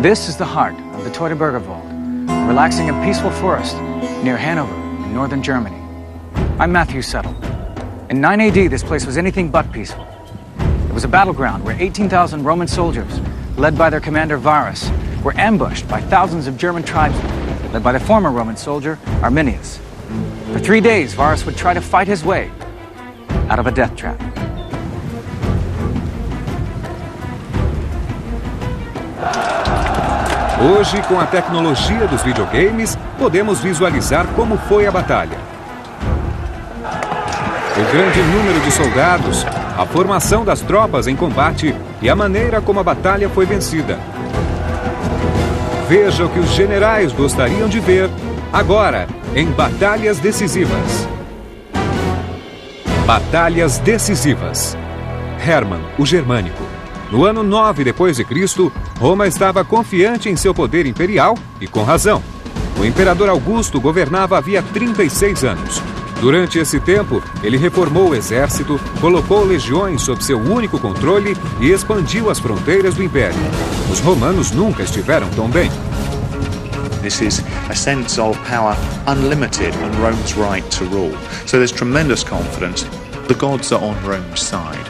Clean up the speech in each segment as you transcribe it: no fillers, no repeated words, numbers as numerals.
This is the heart of the Teutoburger Wald, a relaxing and peaceful forest near Hanover in northern Germany. I'm Matthew Settle. In 9 AD, this place was anything but peaceful. It was a battleground where 18,000 Roman soldiers, led by their commander Varus, were ambushed by thousands of German tribesmen, led by the former Roman soldier Arminius. For 3 days, Varus would try to fight his way out of a death trap. Hoje, com a tecnologia dos videogames, podemos visualizar como foi a batalha. O grande número de soldados, a formação das tropas em combate e a maneira como a batalha foi vencida. Veja o que os generais gostariam de ver agora em Batalhas Decisivas. Batalhas Decisivas. Hermann, o Germânico. No ano 9 d.C., Roma estava confiante em seu poder imperial e com razão. O imperador Augusto governava havia 36 anos. Durante esse tempo, ele reformou o exército, colocou legiões sob seu único controle e expandiu as fronteiras do império. Os romanos nunca estiveram tão bem. This is a sense of power unlimited and Rome's right to rule. So there's tremendous confidence. The gods are on Rome's side.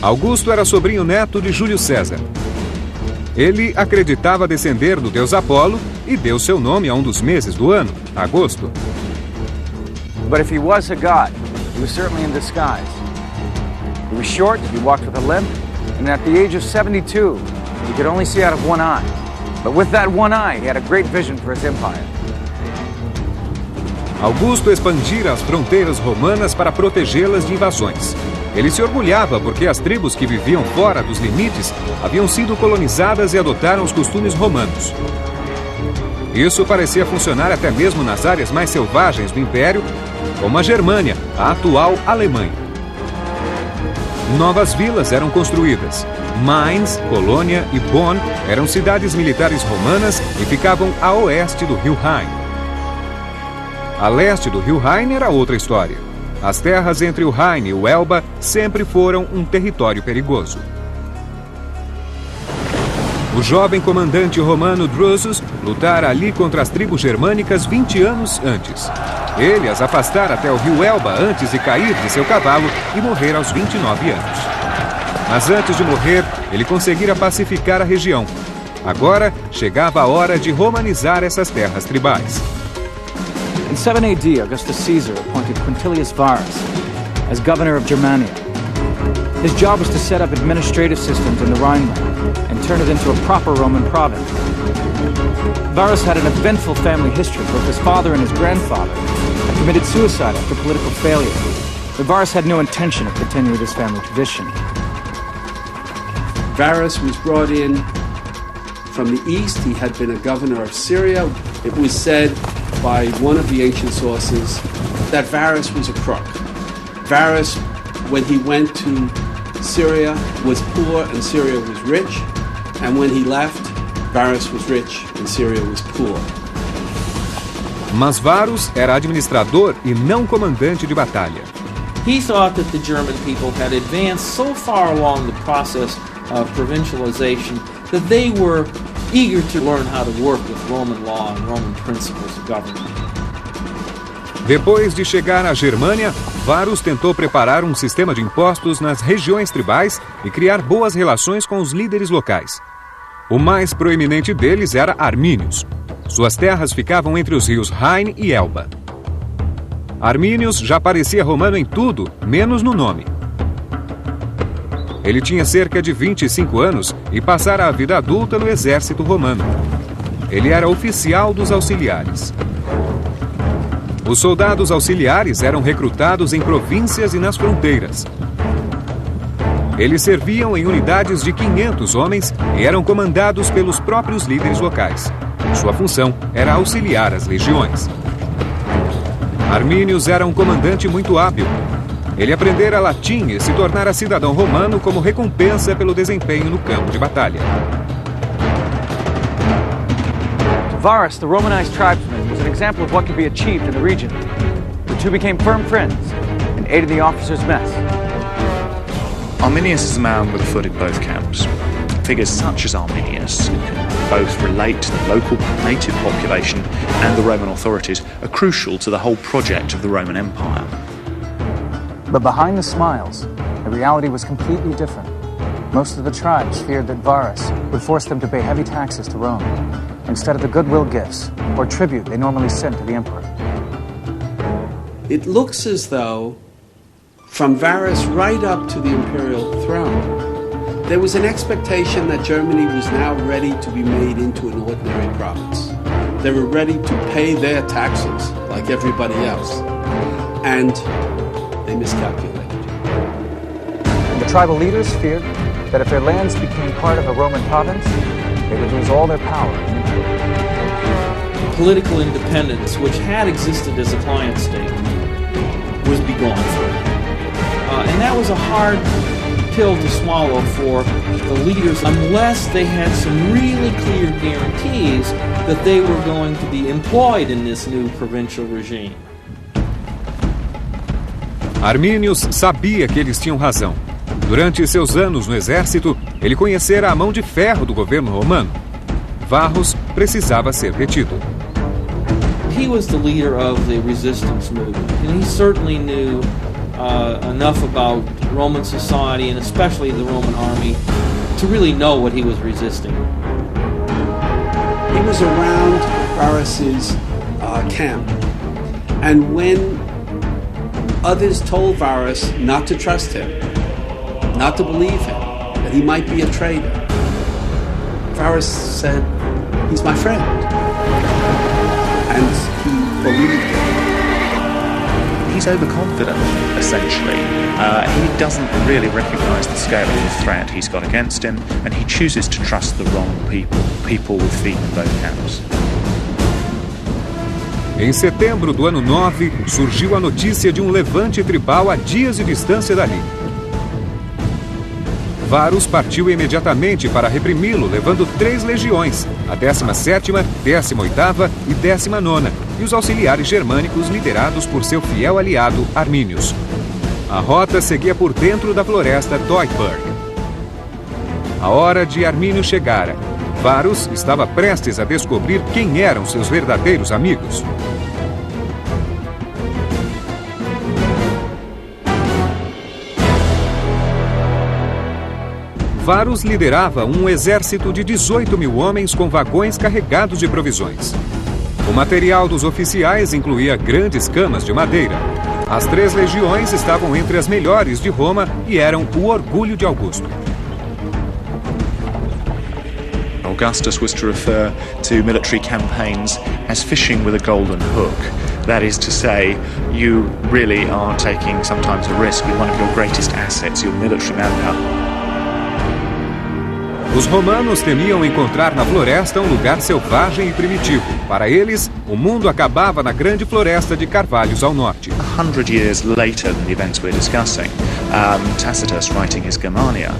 Augusto era sobrinho neto de Júlio César. Ele acreditava descender do deus Apolo e deu seu nome a um dos meses do ano, agosto. But if he was a god, he was certainly in disguise. He was short, he walked with a limp, and at the age of 72, he could only see out of one eye. But with that one eye, he had a great vision for his empire. Augusto expandira as fronteiras romanas para protegê-las de invasões. Ele se orgulhava porque as tribos que viviam fora dos limites haviam sido colonizadas e adotaram os costumes romanos. Isso parecia funcionar até mesmo nas áreas mais selvagens do Império, como a Germânia, a atual Alemanha. Novas vilas eram construídas. Mainz, Colônia e Bonn eram cidades militares romanas e ficavam a oeste do rio Rhine. A leste do rio Rhine era outra história. As terras entre o Rhine e o Elba sempre foram um território perigoso. O jovem comandante romano Drusus lutara ali contra as tribos germânicas 20 anos antes. Ele as afastara até o rio Elba antes de cair de seu cavalo e morrer aos 29 anos. Mas antes de morrer, ele conseguira pacificar a região. Agora chegava a hora de romanizar essas terras tribais. In 7 AD, Augustus Caesar appointed Quintilius Varus as governor of Germania. His job was to set up administrative systems in the Rhineland and turn it into a proper Roman province. Varus had an eventful family history. Both his father and his grandfather had committed suicide after political failure. But Varus had no intention of continuing this family tradition. Varus was brought in from the east. He had been a governor of Syria. It was said by one of the ancient sources that Varus was a crook. Varus, when he went to Syria, was poor and Syria was rich. And when he left, Varus was rich and Syria was poor. Mas Varus era administrador e não comandante de batalha. He thought that the German people had advanced so far along the process of provincialization that they were eager to learn how to work with Roman law and Roman principles of government. Depois de chegar à Germânia, Varus tentou preparar um sistema de impostos nas regiões tribais e criar boas relações com os líderes locais. O mais proeminente deles era Arminius. Suas terras ficavam entre os rios Rhine e Elba. Arminius já parecia romano em tudo, menos no nome. Ele tinha cerca de 25 anos e passara a vida adulta no exército romano. Ele era oficial dos auxiliares. Os soldados auxiliares eram recrutados em províncias e nas fronteiras. Eles serviam em unidades de 500 homens e eram comandados pelos próprios líderes locais. Sua função era auxiliar as legiões. Arminius era um comandante muito hábil. Ele aprendera latim e se tornara cidadão romano como recompensa pelo desempenho no campo de batalha. To Varus, the Romanized tribesman, was an example of what could be achieved in the region. The two became firm friends and aided the officers' mess. Arminius is a man with a foot in both camps. figures such as Arminius, who can both relate to the local native population and the Roman authorities, are crucial to the whole project of the Roman Empire. But behind the smiles, the reality was completely different. Most of the tribes feared that Varus would force them to pay heavy taxes to Rome, instead of the goodwill gifts or tribute they normally sent to the emperor. It looks as though, from Varus right up to the imperial throne, there was an expectation that Germany was now ready to be made into an ordinary province. They were ready to pay their taxes like everybody else. And they miscalculated. And the tribal leaders feared that if their lands became part of a Roman province, they would lose all their power and influence. Political independence, which had existed as a client state, was begone for it. And that was a hard pill to swallow for the leaders unless they had some really clear guarantees that they were going to be employed in this new provincial regime. Arminius sabia que eles tinham razão. Durante seus anos no exército, ele conhecera a mão de ferro do governo romano. Varus precisava ser retido. He was the leader of the resistance movement, and he certainly knew enough about Roman society and especially the Roman army to really know what he was resisting. He was around Varus's camp, and when others told Varus not to trust him, not to believe him, that he might be a traitor, Varus said, "He's my friend," and he believed him. He's overconfident, essentially. He doesn't really recognise the scale of the threat he's got against him, and he chooses to trust the wrong people with feet in both camps. Em setembro do ano 9, surgiu a notícia de um levante tribal a dias de distância dali. Varus partiu imediatamente para reprimi-lo, levando 3 legiões, a 17ª, 18ª e 19ª, e os auxiliares germânicos liderados por seu fiel aliado Arminius. A rota seguia por dentro da floresta Teutoburg. A hora de Arminius chegara. Varus estava prestes a descobrir quem eram seus verdadeiros amigos. Varus liderava um exército de 18 mil homens com vagões carregados de provisões. O material dos oficiais incluía grandes camas de madeira. As 3 legiões estavam entre as melhores de Roma e eram o orgulho de Augusto. Augustus was to refer to military campaigns as fishing with a golden hook. That is to say, you really are taking sometimes a risk with one of your greatest assets, your military manpower. Os romanos temiam encontrar na floresta um lugar selvagem e primitivo. Para eles, o mundo acabava na grande floresta de carvalhos ao norte. 100 years later than the events we're discussing, Tacitus, writing his Germania,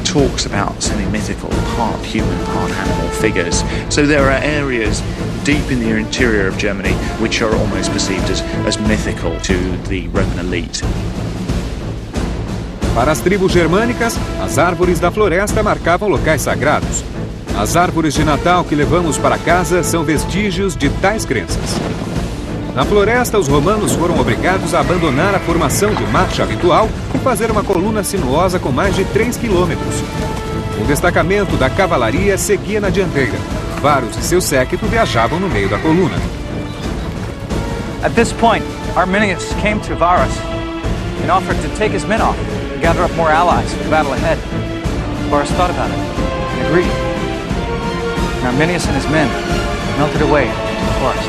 talks about semi-mythical, part human, part animal figures. So there are areas deep in the interior of Germany which are almost perceived as mythical to the Roman elite. Para as tribos germânicas, as árvores da floresta marcavam locais sagrados. As árvores de Natal que levamos para casa são vestígios de tais crenças. Na floresta, os romanos foram obrigados a abandonar a formação de marcha habitual e fazer uma coluna sinuosa com mais de 3 quilômetros. Um destacamento da cavalaria seguia na dianteira. Varus e seu séquito viajavam no meio da coluna. At this point, Arminius came to Varus and offered to take his men off and gather up more allies for the battle ahead. Varus thought about it and agreed. And Arminius and his men melted away into the forest.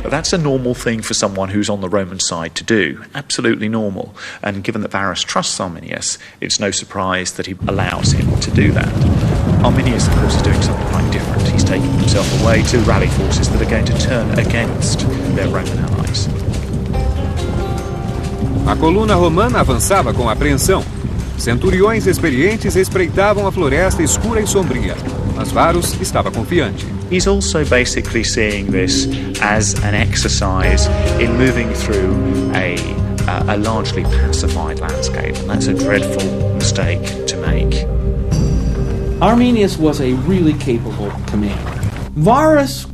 That's a normal thing for someone who's on the Roman side to do. Absolutely normal. And given that Varus trusts Arminius, it's no surprise that he allows him to do that. Arminius, of course, is doing something quite different. He's taking himself away to rally forces that are going to turn against their Roman allies. A coluna romana avançava com apreensão. Centuriões experientes espreitavam a floresta escura e sombria, mas Varus estava confiante. He's also basically seeing this as an exercise in moving through a largely pacified landscape. And that's a dreadful mistake to make. Arminius was a really capable commander. Varus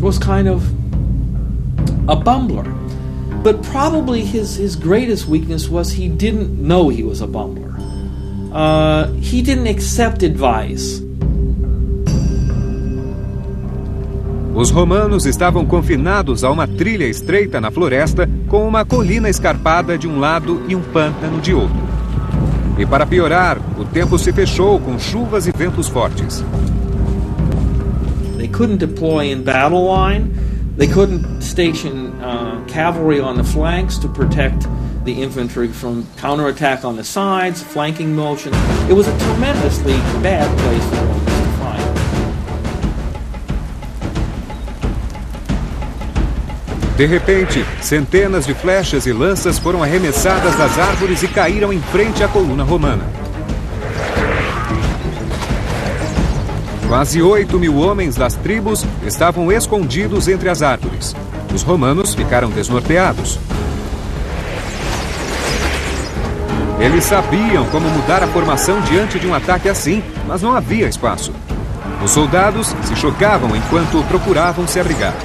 was kind of a bumbler, but probably his greatest weakness was he didn't know he was a bumbler. He didn't accept advice. Os romanos estavam confinados a uma trilha estreita na floresta, com uma colina escarpada de um lado e um pântano de outro. E para piorar, o tempo se fechou com chuvas e ventos fortes. They couldn't deploy in battle line. They couldn't station cavalry on the flanks to protect the infantry from counterattack on the sides, flanking motion. It was a tremendously bad place for Romans to fight. De repente, centenas de flechas e lanças foram arremessadas das árvores e caíram em frente à coluna romana. Quase 8.000 homens das tribos estavam escondidos entre as árvores. Os romanos ficaram desnorteados. Eles sabiam como mudar a formação diante de um ataque assim, mas não havia espaço. Os soldados se chocavam enquanto procuravam se abrigar.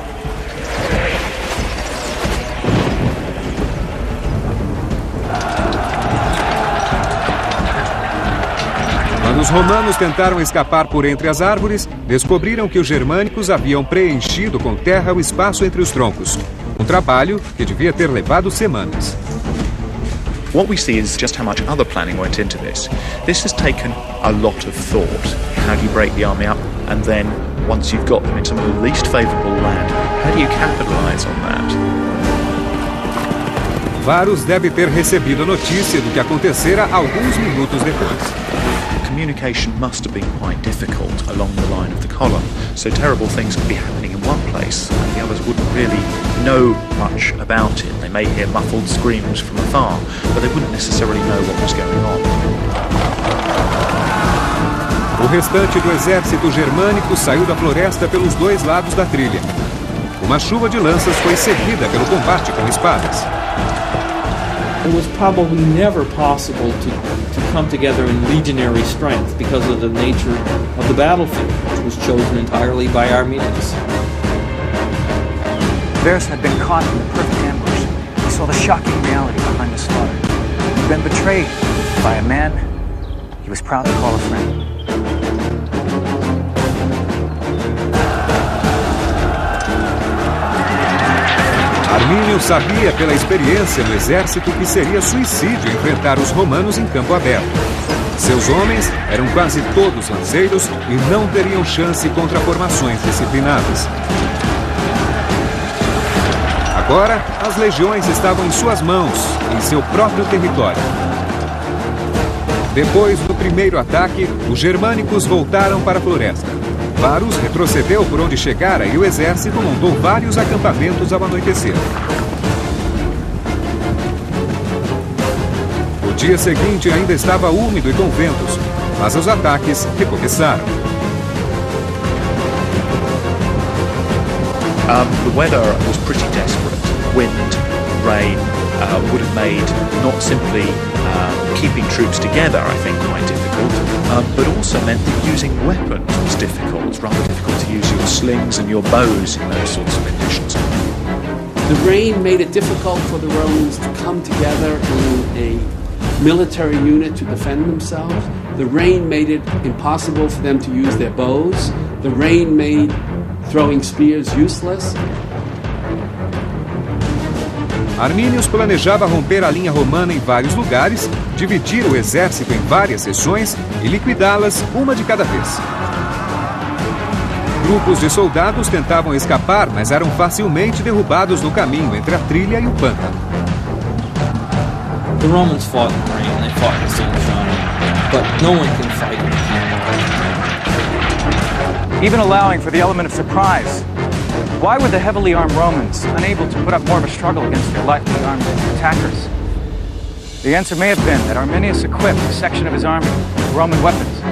Quando os romanos tentaram escapar por entre as árvores, descobriram que os germânicos haviam preenchido com terra o espaço entre os troncos. Um trabalho que devia ter levado semanas. What we see is just how much other planning went into this. This has taken a lot of thought. How do you break the army up? And then, once you've got them in some of the least favourable land, how do you capitalise on that? Varus deve ter recebido a notícia do que acontecera alguns minutos depois. Communication must have been quite difficult along the line of the column, so terrible things could be happening in one place and the others wouldn't really know much about it. They may hear muffled screams from afar, but they wouldn't necessarily know what was going on. O restante do exército germânico saiu da floresta pelos dois lados da trilha. Uma chuva de lanças foi seguida pelo combate com espadas. It was probably never possible to come together in legionary strength because of the nature of the battlefield, which was chosen entirely by Arminius. Varus had been caught in the perfect ambush. He saw the shocking reality behind the slaughter. He'd been betrayed by a man he was proud to call a friend. Armínio sabia pela experiência no exército que seria suicídio enfrentar os romanos em campo aberto. Seus homens eram quase todos lanceiros e não teriam chance contra formações disciplinadas. Agora, as legiões estavam em suas mãos, em seu próprio território. Depois do primeiro ataque, os germânicos voltaram para a floresta. Varus retrocedeu por onde chegara e o exército montou vários acampamentos ao anoitecer. O dia seguinte ainda estava úmido e com ventos, mas os ataques recomeçaram. The weather was pretty desperate. Wind, rain would have made not simply keeping troops together, I think, quite difficult, but also meant that using weapons was difficult. It's rather difficult to use your slings and your bows in those sorts of conditions. The rain made it difficult for the Romans to come together in a military unit to defend themselves. The rain made it impossible for them to use their bows. The rain made throwing spears useless. Arminius planejava romper a linha romana em vários lugares, dividir o exército em várias seções e liquidá-las uma de cada vez. Grupos de soldados tentavam escapar, mas eram facilmente derrubados no caminho entre a trilha e o pântano. The Romans fought in the rain, they fought in the sunshine, but no one can fight in the rain. Even allowing for the element of surprise, why were the heavily armed Romans unable to put up more of a struggle against their lightly armed attackers? The answer may have been that Arminius equipped a section of his army with Roman weapons.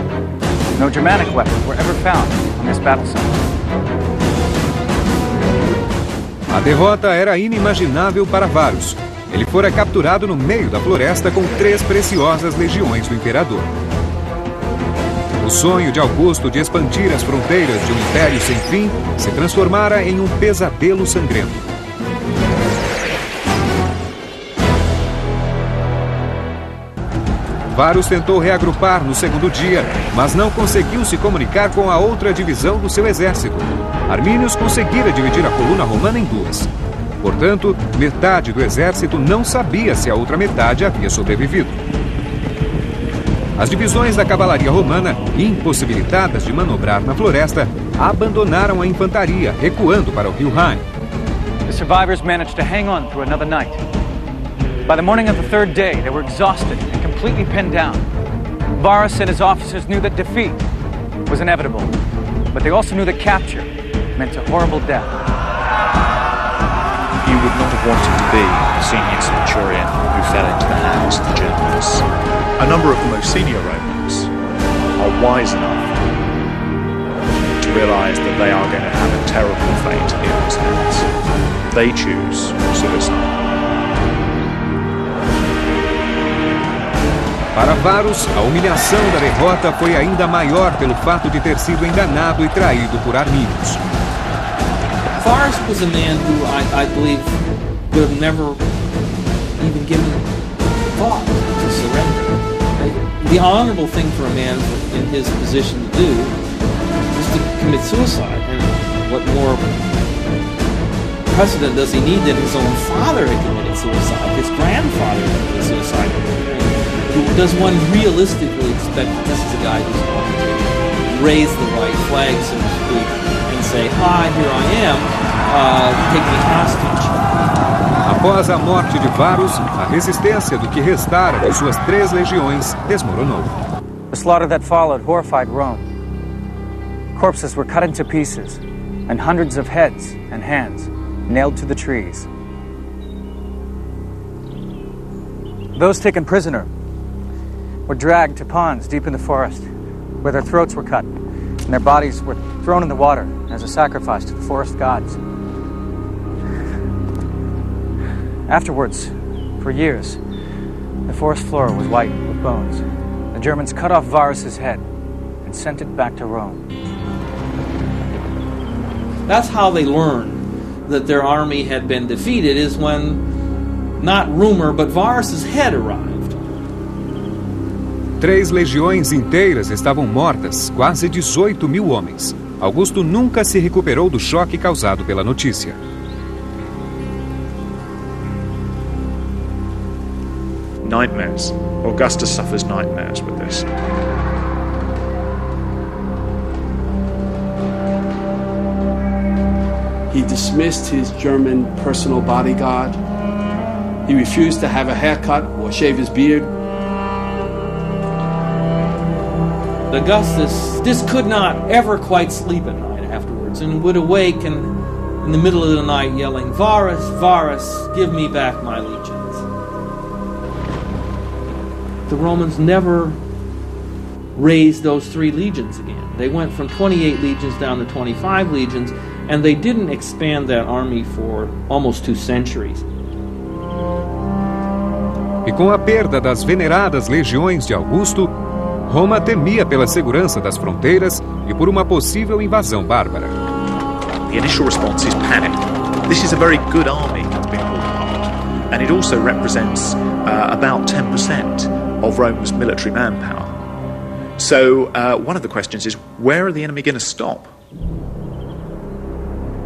No Germanic weapons were ever found on this battle site. A derrota era inimaginável para Varus. Ele fora capturado no meio da floresta com 3 preciosas legiões do imperador. O sonho de Augusto de expandir as fronteiras de um império sem fim se transformara em um pesadelo sangrento. Varus tentou reagrupar no segundo dia, mas não conseguiu se comunicar com a outra divisão do seu exército. Arminius conseguira dividir a coluna romana em duas. Portanto, metade do exército não sabia se a outra metade havia sobrevivido. As divisões da cavalaria romana, impossibilitadas de manobrar na floresta, abandonaram a infantaria, recuando para o rio Rhine. The survivors managed to hang on through another night. By the morning of the third day, they were exhausted and completely pinned down. Varus and his officers knew that defeat was inevitable, but they also knew that capture meant a horrible death. You would not have wanted to be a senior centurion who fell into the hands of the Germans. A number of the most senior Romans are wise enough to realize that they are going to have a terrible fate in those hands. They choose suicide. Para Varus, a humilhação da derrota foi ainda maior pelo fato de ter sido enganado e traído por Arminius. Varus was a man who I believe would have never even given thought to surrender. The honorable thing for a man in his position to do is to commit suicide. And what more precedent does he need than his own father had committed suicide, his grandfather had committed suicide? Does one realistically expect that this is a guy who's going to raise the white flag, so to speak, and say, "Hi, here I am, take me hostage"? Após a morte de Varus, a resistência do que restara de suas 3 legiões desmoronou. The slaughter that followed horrified Rome. Corpses were cut into pieces, and hundreds of heads and hands nailed to the trees. Those taken prisoner were dragged to ponds deep in the forest, where their throats were cut, and their bodies were thrown in the water as a sacrifice to the forest gods. Afterwards, for years, the forest floor was white with bones. The Germans cut off Varus's head and sent it back to Rome. That's how they learned that their army had been defeated, is when, not rumor, but Varus's head arrived. 3 legiões inteiras estavam mortas, quase 18.000 homens. Augusto nunca se recuperou do choque causado pela notícia. Nightmares. Augustus suffers nightmares with this. He dismissed his German personal bodyguard. He refused to have a haircut or shave his beard. Augustus just could not ever quite sleep at night afterwards, and would awaken in the middle of the night yelling, "Varus, Varus, give me back my legions." The Romans never raised those 3 legions again. They went from 28 legions down to 25 legions, and they didn't expand that army for almost 2 centuries. E com a perda das veneradas legiões de Augusto, Roma temia pela segurança das fronteiras e por uma possível invasão bárbara. The initial response is panic. This is a very good army that's been pulled apart, and it also represents about 10% of Rome's military manpower. So one of the questions is, where are the enemy going to stop?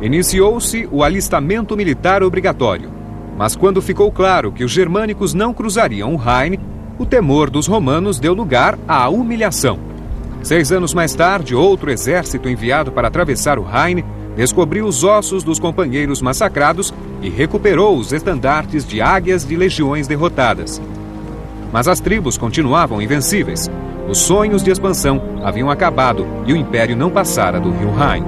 Iniciou-se o alistamento militar obrigatório, mas quando ficou claro que os germânicos não cruzariam o Rhine, o temor dos romanos deu lugar à humilhação. 6 anos mais tarde, outro exército enviado para atravessar o Rhine descobriu os ossos dos companheiros massacrados e recuperou os estandartes de águias de legiões derrotadas. Mas as tribos continuavam invencíveis. Os sonhos de expansão haviam acabado e o império não passara do rio Rhine.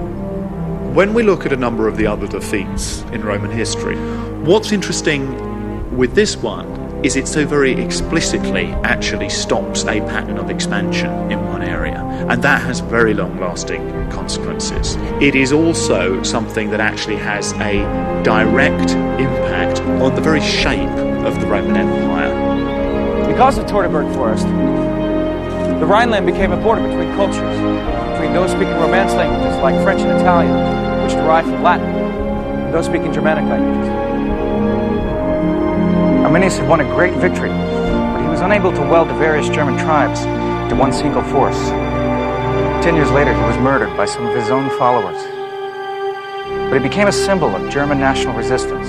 When we look at a number of the other defeats in Roman history, what's interesting with this one is it so very explicitly actually stops a pattern of expansion in one area, and that has very long-lasting consequences. It is also something that actually has a direct impact on the very shape of the Roman Empire. Because of Teutoburg Forest, The Rhineland became a border between cultures, between those speaking Romance languages like French and Italian, which derive from Latin, and those speaking Germanic languages. Arminius had won a great victory, but he was unable to weld the various German tribes into one single force. 10 years later, he was murdered by some of his own followers. But he became a symbol of German national resistance.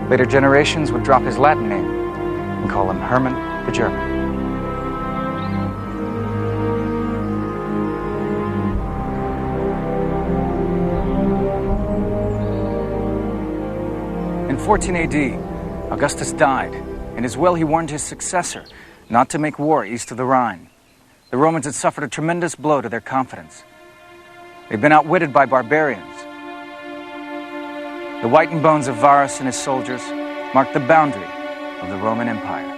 Later generations would drop his Latin name and call him Hermann the German. In 14 AD, Augustus died. In his will, he warned his successor not to make war east of the Rhine. The Romans had suffered a tremendous blow to their confidence. They'd been outwitted by barbarians. The whitened bones of Varus and his soldiers marked the boundary of the Roman Empire.